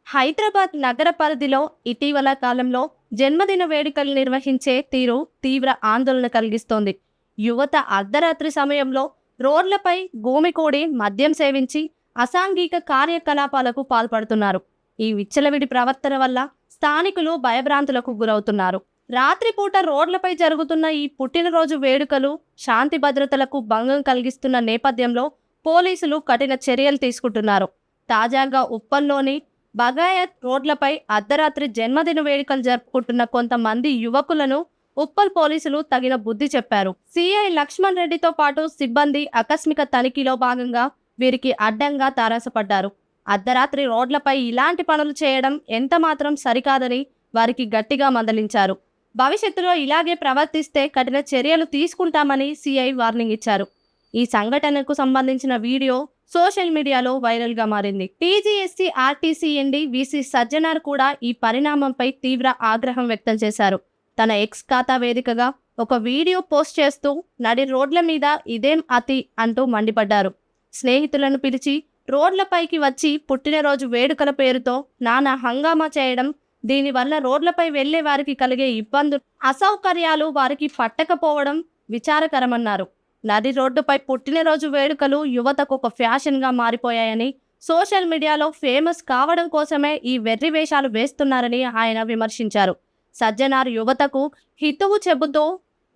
హైదరాబాద్ నగర పరిధిలో ఇటీవల కాలంలో జన్మదిన వేడుకలు నిర్వహించే తీరు తీవ్ర ఆందోళన కలిగిస్తోంది. యువత అర్ధరాత్రి సమయంలో రోడ్లపై భూమికూడి మద్యం సేవించి అసాంఘిక కార్యకలాపాలకు పాల్పడుతున్నారు. ఈ విచ్చలవిడి ప్రవర్తన వల్ల స్థానికులు భయభ్రాంతులకు గురవుతున్నారు. రాత్రిపూట రోడ్లపై జరుగుతున్న ఈ పుట్టినరోజు వేడుకలు శాంతి భద్రతలకు భంగం కలిగిస్తున్న నేపథ్యంలో పోలీసులు కఠిన చర్యలు తీసుకుంటున్నారు. తాజాగా ఉప్పల్లోని బగాయత్ రోడ్లపై అర్ధరాత్రి జన్మదిన వేడుకలు జరుపుకుంటున్న కొంతమంది యువకులను ఉప్పల్ పోలీసులు తగిన బుద్ధి చెప్పారు. సిఐ లక్ష్మణ్ రెడ్డితో పాటు సిబ్బంది ఆకస్మిక తనిఖీలో భాగంగా వీరికి అడ్డంగా తారసపడ్డారు. అర్ధరాత్రి రోడ్లపై ఇలాంటి పనులు చేయడం ఎంతమాత్రం సరికాదని వారికి గట్టిగా మందలించారు. భవిష్యత్తులో ఇలాగే ప్రవర్తిస్తే కఠిన చర్యలు తీసుకుంటామని సిఐ వార్నింగ్ ఇచ్చారు. ఈ సంఘటనకు సంబంధించిన వీడియో సోషల్ మీడియాలో వైరల్గా మారింది. TGSC RTC MD VC Sajjanar కూడా ఈ పరిణామంపై తీవ్ర ఆగ్రహం వ్యక్తం చేశారు. తన ఎక్స్ ఖాతా వేదికగా ఒక వీడియో పోస్ట్ చేస్తూ నడి రోడ్ల మీద ఇదేం అతి అంటూ మండిపడ్డారు. స్నేహితులను పిలిచి రోడ్లపైకి వచ్చి పుట్టినరోజు వేడుకల పేరుతో నానా హంగామా చేయడం, దీనివల్ల రోడ్లపై వెళ్లే వారికి కలిగే ఇబ్బందులు, అసౌకర్యాలు వారికి పట్టకపోవడం విచారకరమన్నారు. నది రోడ్డుపై పుట్టినరోజు వేడుకలు యువతకు ఒక ఫ్యాషన్గా మారిపోయాయని, సోషల్ మీడియాలో ఫేమస్ కావడం కోసమే ఈ వెర్రి వేషాలు వేస్తున్నారని ఆయన విమర్శించారు. సజ్జనార్ యువతకు హితవు చెబుతూ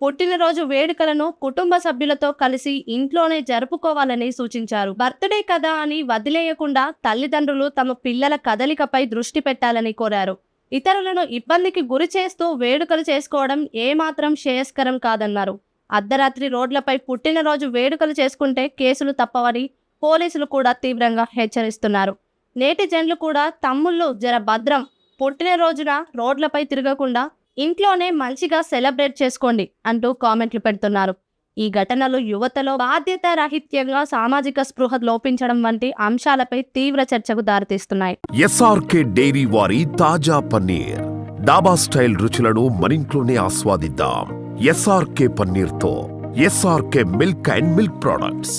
పుట్టినరోజు వేడుకలను కుటుంబ సభ్యులతో కలిసి ఇంట్లోనే జరుపుకోవాలని సూచించారు. బర్త్డే కదా అని వదిలేయకుండా తల్లిదండ్రులు తమ పిల్లల కదలికపై దృష్టి పెట్టాలని కోరారు. ఇతరులను ఇబ్బందికి గురి చేస్తూ వేడుకలు చేసుకోవడం ఏమాత్రం శ్రేయస్కరం కాదన్నారు. అర్ధరాత్రి రోడ్లపై పుట్టినరోజు వేడుకలు చేసుకుంటే కేసులు తప్పవని పోలీసులు కూడా తీవ్రంగా హెచ్చరిస్తున్నారు. నేటిజన్లు కూడా తమ్ముళ్ళు జర భద్రం, పుట్టినరోజున రోడ్లపై తిరగకుండా ఇంట్లోనే మంచిగా సెలబ్రేట్ చేసుకోండి అంటూ కామెంట్లు పెడుతున్నారు. ఈ ఘటనలు యువతలో బాధ్యత రాహిత్యంగా సామాజిక స్పృహ లోపించడం వంటి అంశాలపై తీవ్ర చర్చకు దారితీస్తున్నాయి. ఎస్ఆర్కే డైరీ వారి తాజా పన్నీర్, డాబా స్టైల్ రుచులను మరింట్లోనే ఆస్వాదిద్దాం. ఎస్ఆర్కే పన్నీర్తో SRK milk and milk products.